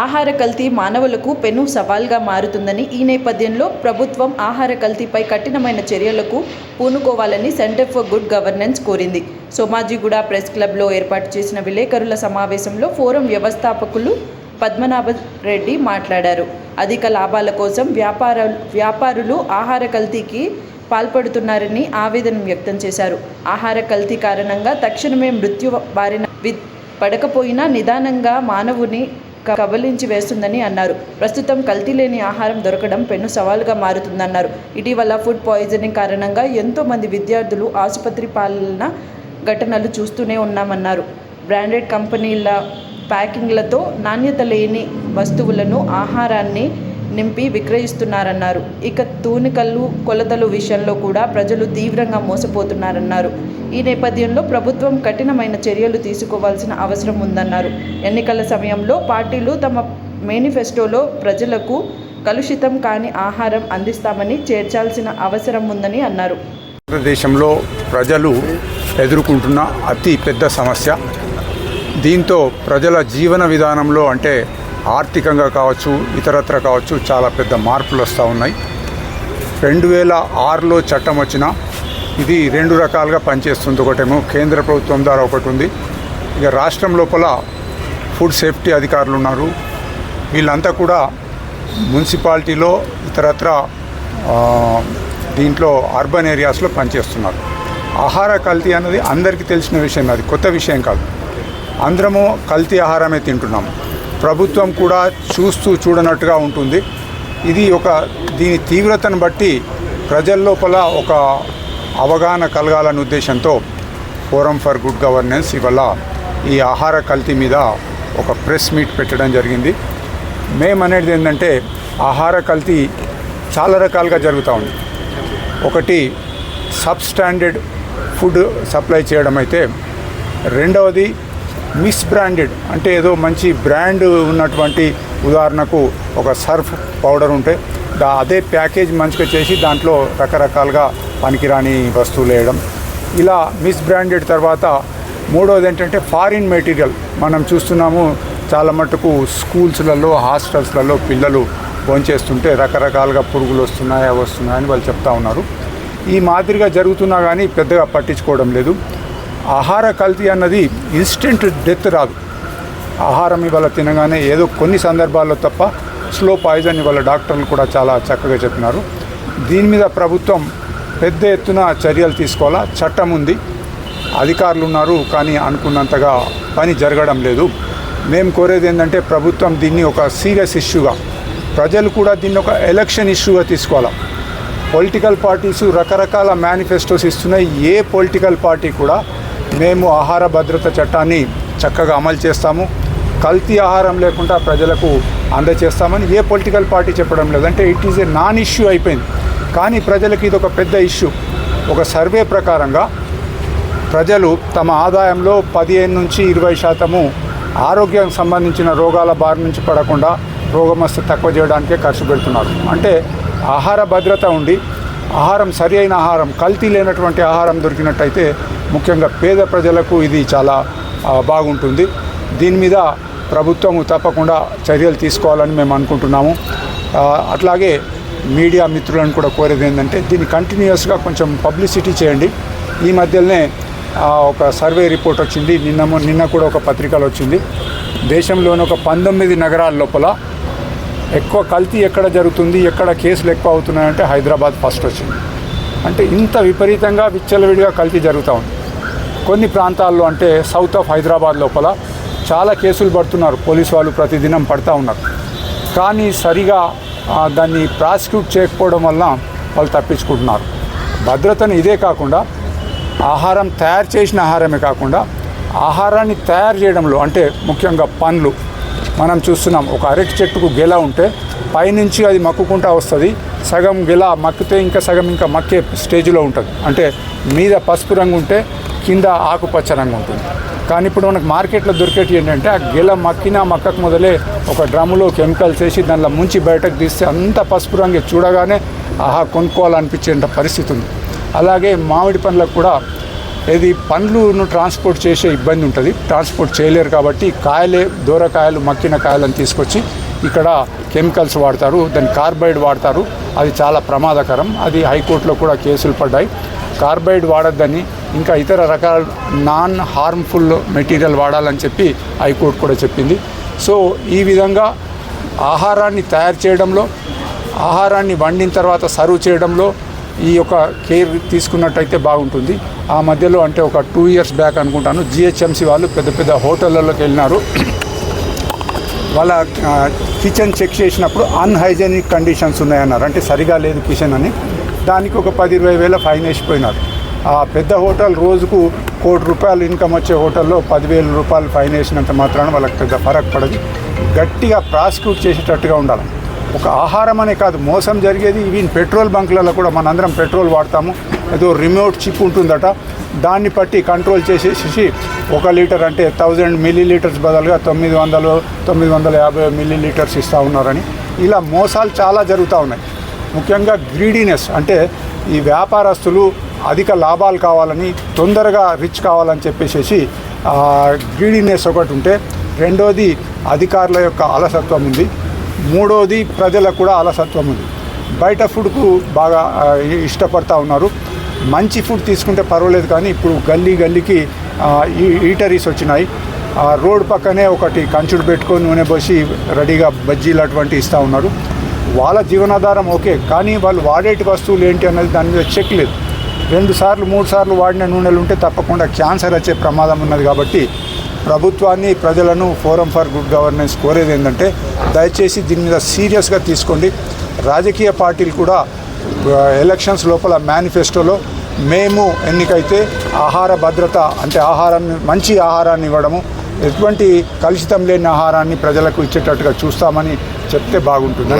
ఆహార కల్తీ మానవులకు పెను సవాల్గా మారుతుందని, ఈ నేపథ్యంలో ప్రభుత్వం ఆహార కల్తీపై కఠినమైన చర్యలకు పూనుకోవాలని సెంటర్ ఫర్ గుడ్ గవర్నెన్స్ కోరింది. సోమాజిగూడ ప్రెస్ క్లబ్లో ఏర్పాటు చేసిన విలేకరుల సమావేశంలో ఫోరం వ్యవస్థాపకులు పద్మనాభరెడ్డి మాట్లాడారు. అధిక లాభాల కోసం వ్యాపారులు ఆహార కల్తీకి పాల్పడుతున్నారని ఆవేదన వ్యక్తం చేశారు. ఆహార కల్తీ కారణంగా తక్షణమే మృత్యు బారిన పడకపోయినా నిదానంగా మానవుని కబలించి వేస్తుందని అన్నారు. ప్రస్తుతం కల్తీ లేని ఆహారం దొరకడం పెను సవాలుగా మారుతుందన్నారు. ఇటీవల ఫుడ్ పాయిజనింగ్ కారణంగా ఎంతో మంది విద్యార్థులు ఆసుపత్రి పాలన ఘటనలు చూస్తూనే ఉన్నామన్నారు. బ్రాండెడ్ కంపెనీల ప్యాకింగ్లతో నాణ్యత లేని వస్తువులను ఆహారాన్ని నింపి విక్రయిస్తున్నారన్నారు. ఇక తూనికలు కొలతలు విషయంలో కూడా ప్రజలు తీవ్రంగా మోసపోతున్నారన్నారు. ఈ నేపథ్యంలో ప్రభుత్వం కఠినమైన చర్యలు తీసుకోవాల్సిన అవసరం ఉందన్నారు. ఎన్నికల సమయంలో పార్టీలు తమ మేనిఫెస్టోలో ప్రజలకు కలుషితం కాని ఆహారం అందిస్తామని చేర్చాల్సిన అవసరం ఉందని అన్నారు. భారతదేశంలో ప్రజలు ఎదుర్కొంటున్న అతి పెద్ద సమస్య. దీంతో ప్రజల జీవన విధానంలో అంటే ఆర్థికంగా కావచ్చు, ఇతరత్ర కావచ్చు, చాలా పెద్ద మార్పులు వస్తూ ఉన్నాయి. 2006లో చట్టం వచ్చినా ఇది రెండు రకాలుగా పనిచేస్తుంది. ఒకటేమో కేంద్ర ప్రభుత్వం ద్వారా ఒకటి ఉంది. ఇక రాష్ట్రం లోపల ఫుడ్ సేఫ్టీ అధికారులు ఉన్నారు. వీళ్ళంతా కూడా మున్సిపాలిటీలో ఇతరత్ర దీంట్లో అర్బన్ ఏరియాస్లో పనిచేస్తున్నారు. ఆహార కల్తీ అన్నది అందరికీ తెలిసిన విషయం, అది కొత్త విషయం కాదు. అందరము కల్తీ ఆహారమే తింటున్నాము. ప్రభుత్వం కూడా చూస్తూ చూడనట్టుగా ఉంటుంది. ఇది దీని తీవ్రతను బట్టి ప్రజల లోపల ఒక అవగాహన కలగాలనే ఉద్దేశంతో ఫోరం ఫర్ గుడ్ గవర్నెన్స్ ఇవాళ ఈ ఆహార కల్తీ మీద ఒక ప్రెస్ మీట్ పెట్టడం జరిగింది. మేమనేది ఏంటంటే ఆహార కల్తీ చాలా రకాలుగా జరుగుతూ ఉంది. ఒకటి సబ్ స్టాండర్డ్ ఫుడ్ సప్లై చేయడం అయితే, రెండవది మిస్ బ్రాండెడ్ అంటే ఏదో మంచి బ్రాండ్ ఉన్నటువంటి, ఉదాహరణకు ఒక సర్ఫ్ పౌడర్ ఉంటే అదే ప్యాకేజ్ మంచిగా చేసి దాంట్లో రకరకాలుగా పనికిరాని వస్తువులు వేయడం, ఇలా మిస్ బ్రాండెడ్. తర్వాత మూడవది ఏంటంటే ఫారిన్ మెటీరియల్. మనం చూస్తున్నాము చాలా మటుకు స్కూల్స్లలో, హాస్టల్స్లలో పిల్లలు భోంచేస్తుంటే రకరకాలుగా పురుగులు వస్తున్నాయని వాళ్ళు చెప్తా ఉన్నారు. ఈ మాదిరిగా జరుగుతున్నా కానీ పెద్దగా పట్టించుకోవడం లేదు. ఆహార కల్తీ అన్నది ఇన్స్టెంట్ డెత్ రాదు. ఆహారం ఇవాళ తినగానే ఏదో కొన్ని సందర్భాల్లో తప్ప స్లో పాయిజన్ ఇవాళ డాక్టర్లు కూడా చాలా చక్కగా చెప్పినారు. దీని మీద ప్రభుత్వం పెద్ద ఎత్తున చర్యలు తీసుకోవాలా. చట్టం ఉంది, అధికారులు ఉన్నారు, కానీ అనుకున్నంతగా పని జరగడం లేదు. మేము కోరేది ఏంటంటే ప్రభుత్వం దీన్ని ఒక సీరియస్ ఇష్యూగా, ప్రజలు కూడా దీన్ని ఒక ఎలక్షన్ ఇష్యూగా తీసుకోవాలా. పొలిటికల్ పార్టీస్ రకరకాల మేనిఫెస్టోస్ ఇస్తున్నాయి. ఏ పొలిటికల్ పార్టీ కూడా మేము ఆహార భద్రత చట్టాన్ని చక్కగా అమలు చేస్తాము, కల్తీ ఆహారం లేకుండా ప్రజలకు అందజేస్తామని ఏ పొలిటికల్ పార్టీ చెప్పడం లేదు. అంటే it is a non issue అయిపోయింది. కానీ ప్రజలకు ఇది ఒక పెద్ద ఇష్యూ. ఒక సర్వే ప్రకారంగా ప్రజలు తమ ఆదాయంలో 15 నుంచి 20% ఆరోగ్యానికి సంబంధించిన రోగాల బారి నుంచి పడకుండా రోగమస్తు తక్కువ చేయడానికే ఖర్చు పెడుతున్నారు. అంటే ఆహార భద్రత ఉండి ఆహారం సరి అయిన ఆహారం, కల్తీ లేనటువంటి ఆహారం దొరికినట్టయితే ముఖ్యంగా పేద ప్రజలకు ఇది చాలా బాగుంటుంది. దీని మీద ప్రభుత్వం తప్పకుండా చర్యలు తీసుకోవాలని మేము అనుకుంటున్నాము. అట్లాగే మీడియా మిత్రులను కూడా కోరేది ఏంటంటే దీన్ని కంటిన్యూస్గా కొంచెం పబ్లిసిటీ చేయండి. ఈ మధ్యలోనే ఒక సర్వే రిపోర్ట్ వచ్చింది, నిన్న కూడా ఒక పత్రికలో వచ్చింది. దేశంలోని ఒక 19 నగరాల లోపల ఎక్కువ కల్తీ ఎక్కడ జరుగుతుంది, ఎక్కడ కేసులు ఎక్కువ అవుతున్నాయంటే హైదరాబాద్ ఫస్ట్ వచ్చింది. అంటే ఇంత విపరీతంగా విచ్చలవిడిగా కల్తీ జరుగుతూ ఉంది. కొన్ని ప్రాంతాల్లో అంటే సౌత్ ఆఫ్ హైదరాబాద్ లోపల చాలా కేసులు పడుతున్నారు, పోలీసు వాళ్ళు ప్రతిదినం పడుతూ ఉన్నారు. కానీ సరిగా దాన్ని ప్రాసిక్యూట్ చేయకపోవడం వల్ల వాళ్ళు తప్పించుకుంటున్నారు. భద్రతను ఇదే కాకుండా ఆహారం తయారు చేసిన ఆహారమే కాకుండా ఆహారాన్ని తయారు చేయడంలో అంటే ముఖ్యంగా పండ్లు మనం చూస్తున్నాం. ఒక అరటి చెట్టుకు గెల ఉంటే పైనుంచి అది మక్కుకుంటా వస్తుంది, సగం గెల మక్కితే ఇంకా సగం ఇంకా మక్కే స్టేజ్లో ఉంటుంది. అంటే మీద పసుపు రంగు ఉంటే కింద ఆకుపచ్చ రంగు ఉంటుంది. కానీ ఇప్పుడు మనకు మార్కెట్లో దొరికేటి ఏంటంటే ఆ గెల మక్కకు మొదలే ఒక డ్రమ్ములో కెమికల్స్ వేసి దానిలో ముంచి బయటకు తీస్తే అంత పసుపు రంగు చూడగానే కొనుక్కోవాలనిపించేంత పరిస్థితి ఉంది. అలాగే మామిడి పండ్లకు కూడా ఇది పండ్లను ట్రాన్స్పోర్ట్ చేసే ఇబ్బంది ఉంటుంది, ట్రాన్స్పోర్ట్ చేయలేరు కాబట్టి దూరకాయలు మక్కిన కాయలను తీసుకొచ్చి ఇక్కడ కెమికల్స్ వాడతారు, దాన్ని కార్బైడ్ వాడతారు. అది చాలా ప్రమాదకరం. అది హైకోర్టులో కూడా కేసులు పడ్డాయి. కార్బైడ్ వాడొద్దని, ఇంకా ఇతర రకాల నాన్ హార్మ్ఫుల్ మెటీరియల్ వాడాలని చెప్పి హైకోర్టు కూడా చెప్పింది. సో ఈ విధంగా ఆహారాన్ని తయారు చేయడంలో, ఆహారాన్ని వండిన తర్వాత సర్వ్ చేయడంలో ఈ యొక్క కేర్ తీసుకున్నట్టయితే బాగుంటుంది. ఆ మధ్యలో అంటే ఒక 2 years బ్యాక్ అనుకుంటాను, జిహెచ్ఎంసీ వాళ్ళు పెద్ద పెద్ద హోటళ్ళలోకి వెళ్ళినారు. వాళ్ళ కిచెన్ చెక్ చేసినప్పుడు అన్హైజెనిక్ కండిషన్స్ ఉన్నాయన్నారు, అంటే సరిగా లేదు కిచెన్ అని. దానికి ఒక 10-20 వేల ఫైన్ వేసిపోయినారు. ఆ పెద్ద హోటల్ రోజుకు ₹1 కోటి ఇన్కమ్ వచ్చే హోటల్లో 10,000 రూపాయలు ఫైన్ వేసినంత మాత్రాన వాళ్ళకి పెద్ద ఫరక్ పడదు. గట్టిగా ప్రాసిక్యూట్ చేసేటట్టుగా ఉండాలి. ఒక ఆహారం అనే కాదు, మోసం జరిగేది ఈవెన్ పెట్రోల్ బంకులలో కూడా. మనందరం పెట్రోల్ వాడతాము, ఏదో రిమోట్ చిప్ ఉంటుందట, దాన్ని బట్టి కంట్రోల్ చేసేసి 1 లీటర్ అంటే 1000 milliliters బదులుగా 950 milliliters ఇస్తూ ఉన్నారని. ఇలా మోసాలు చాలా జరుగుతూ ఉన్నాయి. ముఖ్యంగా గ్రీడీనెస్, అంటే ఈ వ్యాపారస్తులు అధిక లాభాలు కావాలని, తొందరగా రిచ్ కావాలని చెప్పేసి గ్రీడీనెస్ ఒకటి ఉంటే, రెండోది అధికారుల యొక్క అలసత్వం ఉంది, మూడోది ప్రజలకు కూడా అలసత్వం ఉంది. బయట ఫుడ్కు బాగా ఇష్టపడతా ఉన్నారు. మంచి ఫుడ్ తీసుకుంటే పర్వాలేదు, కానీ ఇప్పుడు గల్లీకి ఈటరీస్ వచ్చినాయి. రోడ్ పక్కనే ఒకటి కంచుడు పెట్టుకొని నూనె పోసి రెడీగా బజ్జీలు అటువంటి ఇస్తూ ఉన్నారు. వాళ్ళ జీవనాధారం ఓకే, కానీ వాళ్ళు వాడేటి వస్తువులు ఏంటి అన్నది దాని మీద చెక్ లేదు. 2 సార్లు 3 సార్లు వాడిన నూనెలు ఉంటే తప్పకుండా క్యాన్సర్ వచ్చే ప్రమాదం ఉన్నది. కాబట్టి ప్రభుత్వాన్ని, ప్రజలను ఫోరం ఫర్ గుడ్ గవర్నెన్స్ కోరేది ఏంటంటే, దయచేసి దీని మీద సీరియస్గా తీసుకోండి. రాజకీయ పార్టీలు కూడా ఎలక్షన్స్ లోపల మేనిఫెస్టోలో మేము ఎన్నికైతే ఆహార భద్రత, అంటే మంచి ఆహారాన్ని ఇవ్వడము, ఎటువంటి కలుషితం లేని ఆహారాన్ని ప్రజలకు ఇచ్చేటట్టుగా చూస్తామని చెప్తే బాగుంటుంది.